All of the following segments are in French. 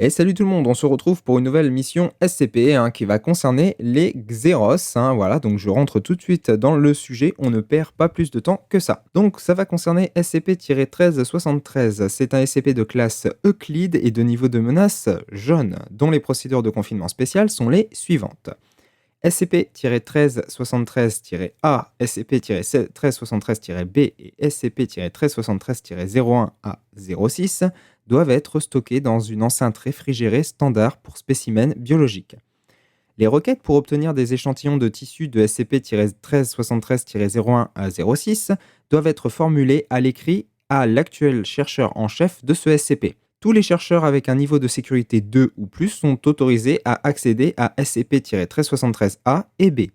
Et salut tout le monde, on se retrouve pour une nouvelle mission SCP qui va concerner les Xeros. Voilà, donc je rentre tout de suite dans le sujet, on ne perd pas plus de temps que ça. Donc ça va concerner SCP-1373. C'est un SCP de classe Euclide et de niveau de menace jaune, dont les procédures de confinement spéciales sont les suivantes. SCP-1373-A, SCP-1373-B et SCP-1373-01 à 06 doivent être stockés dans une enceinte réfrigérée standard pour spécimens biologiques. Les requêtes pour obtenir des échantillons de tissus de SCP-1373-01 à 06 doivent être formulées à l'écrit à l'actuel chercheur en chef de ce SCP. Tous les chercheurs avec un niveau de sécurité 2 ou plus sont autorisés à accéder à SCP-1373-A et B,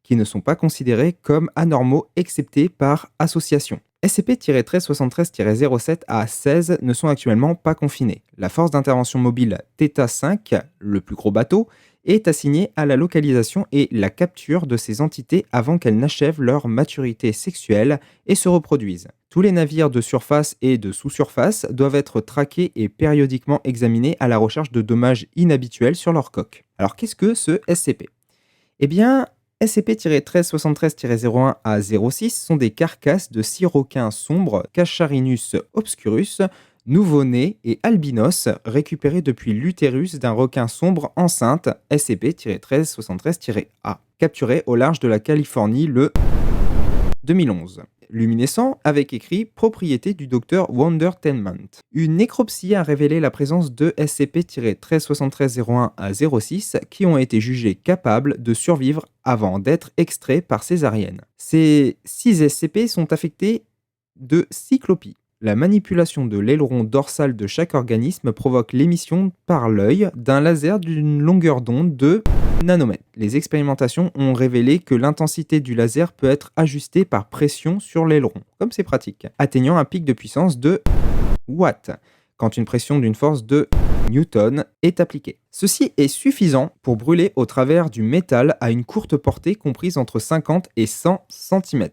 qui ne sont pas considérés comme anormaux excepté par association. SCP-1373-07 à 16 ne sont actuellement pas confinés. La force d'intervention mobile Theta 5, le plus gros bateau, est assignée à la localisation et la capture de ces entités avant qu'elles n'achèvent leur maturité sexuelle et se reproduisent. Tous les navires de surface et de sous-surface doivent être traqués et périodiquement examinés à la recherche de dommages inhabituels sur leur coque. Alors qu'est-ce que ce SCP ? Eh bien, SCP-1373-01 à 06 sont des carcasses de 6 requins sombres Cacharinus obscurus, nouveau-nés et albinos récupérés depuis l'utérus d'un requin sombre enceinte SCP-1373-A, capturé au large de la Californie le 2011. Luminescent avec écrit propriété du docteur Wondertainment. Une nécropsie a révélé la présence de SCP-1373-01 à 06 qui ont été jugés capables de survivre avant d'être extraits par césarienne. Ces 6 SCP sont affectés de cyclopie. La manipulation de l'aileron dorsal de chaque organisme provoque l'émission par l'œil d'un laser d'une longueur d'onde de nanomètres. Les expérimentations ont révélé que l'intensité du laser peut être ajustée par pression sur l'aileron, comme c'est pratique, atteignant un pic de puissance de watts, quand une pression d'une force de newton est appliquée. Ceci est suffisant pour brûler au travers du métal à une courte portée comprise entre 50 et 100 cm.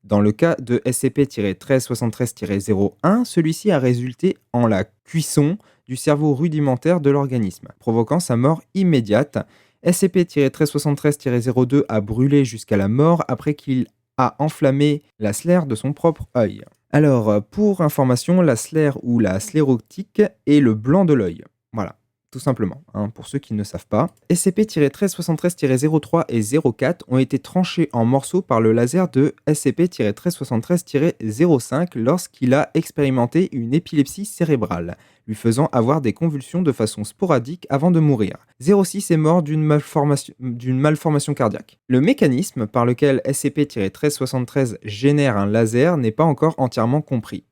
Dans le cas de SCP-1373-01, celui-ci a résulté en la cuisson du cerveau rudimentaire de l'organisme, provoquant sa mort immédiate. SCP-1373-02 a brûlé jusqu'à la mort après qu'il a enflammé la sclère de son propre œil. Alors, pour information, la sclère ou la sclérotique est le blanc de l'œil. Voilà. Tout simplement, pour ceux qui ne savent pas. SCP-1373-03 et 04 ont été tranchés en morceaux par le laser de SCP-1373-05 lorsqu'il a expérimenté une épilepsie cérébrale, lui faisant avoir des convulsions de façon sporadique avant de mourir. 06 est mort d'une malformation cardiaque. Le mécanisme par lequel SCP-1373 génère un laser n'est pas encore entièrement compris.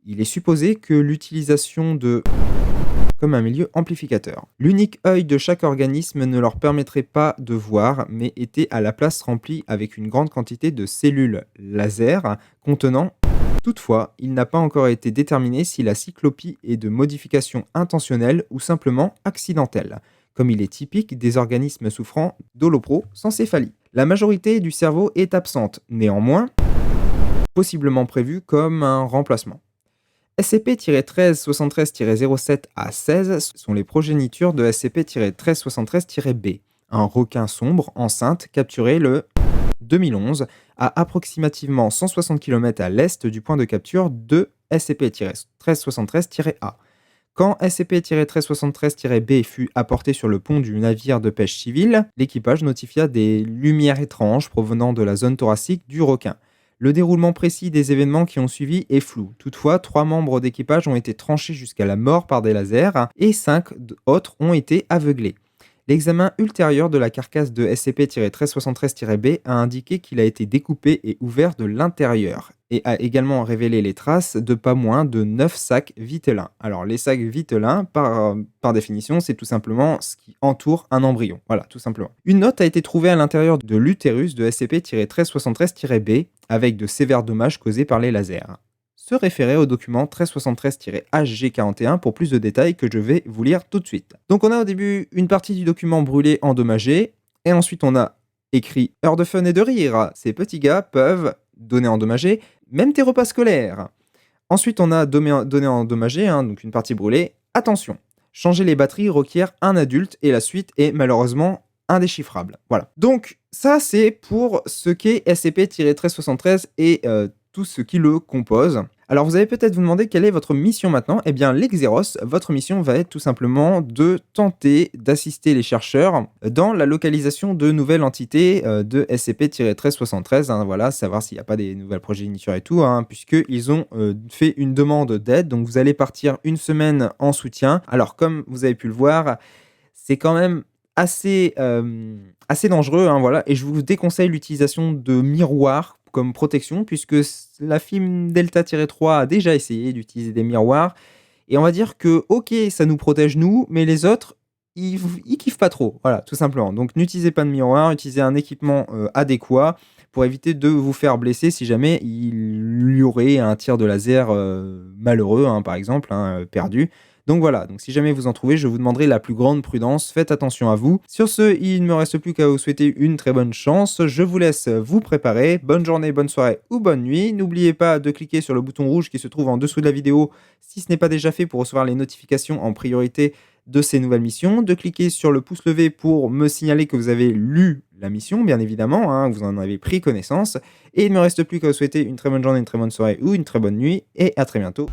Il est supposé que l'utilisation de comme un milieu amplificateur. L'unique œil de chaque organisme ne leur permettrait pas de voir, mais était à la place rempli avec une grande quantité de cellules laser contenant. Toutefois, il n'a pas encore été déterminé si la cyclopie est de modification intentionnelle ou simplement accidentelle, comme il est typique des organismes souffrant d'holoprosencéphalie. La majorité du cerveau est absente, néanmoins, possiblement prévue comme un remplacement. SCP-1373-07 à 16 sont les progénitures de SCP-1373-B, un requin sombre enceinte capturé le 2011 à approximativement 160 km à l'est du point de capture de SCP-1373-A. Quand SCP-1373-B fut apporté sur le pont du navire de pêche civil, l'équipage notifia des lumières étranges provenant de la zone thoracique du requin. Le déroulement précis des événements qui ont suivi est flou. Toutefois, 3 membres d'équipage ont été tranchés jusqu'à la mort par des lasers et 5 autres ont été aveuglés. L'examen ultérieur de la carcasse de SCP-1373-B a indiqué qu'il a été découpé et ouvert de l'intérieur et a également révélé les traces de pas moins de 9 sacs vitellins. Alors les sacs vitellins, par définition, c'est tout simplement ce qui entoure un embryon. Voilà, tout simplement. Une note a été trouvée à l'intérieur de l'utérus de SCP-1373-B avec de sévères dommages causés par les lasers. Se référer au document 1373-HG41 pour plus de détails que je vais vous lire tout de suite. Donc on a au début une partie du document brûlé endommagé, et ensuite on a écrit « Heure de fun et de rire, ces petits gars peuvent donner endommagé, même tes repas scolaires ». Ensuite on a donné endommagé, donc une partie brûlée. Attention, Changer les batteries requiert un adulte et la suite est malheureusement indéchiffrable. Voilà. Donc ça, c'est pour ce qu'est SCP-1373 et tout ce qui le compose. Alors vous allez peut-être vous demander quelle est votre mission maintenant. Eh bien l'Exeros, votre mission va être tout simplement de tenter d'assister les chercheurs dans la localisation de nouvelles entités de SCP-1373. Hein, voilà, savoir s'il n'y a pas des nouvelles progénitures et tout, hein, puisqu'ils ont fait une demande d'aide. Donc vous allez partir une semaine en soutien. Alors comme vous avez pu le voir, c'est quand même assez dangereux, hein, voilà, et je vous déconseille l'utilisation de miroirs comme protection, puisque la FIM Delta-3 a déjà essayé d'utiliser des miroirs, et on va dire que, ok, ça nous protège nous, mais les autres, ils kiffent pas trop, voilà, tout simplement. Donc n'utilisez pas de miroir, utilisez un équipement adéquat pour éviter de vous faire blesser si jamais il y aurait un tir de laser malheureux, hein, par exemple, hein, perdu. Donc voilà, donc si jamais vous en trouvez, je vous demanderai la plus grande prudence, faites attention à vous. Sur ce, il ne me reste plus qu'à vous souhaiter une très bonne chance, je vous laisse vous préparer, bonne journée, bonne soirée ou bonne nuit. N'oubliez pas de cliquer sur le bouton rouge qui se trouve en dessous de la vidéo si ce n'est pas déjà fait pour recevoir les notifications en priorité de ces nouvelles missions, de cliquer sur le pouce levé pour me signaler que vous avez lu la mission, bien évidemment, hein, vous en avez pris connaissance, et il ne me reste plus qu'à vous souhaiter une très bonne journée, une très bonne soirée ou une très bonne nuit, et à très bientôt.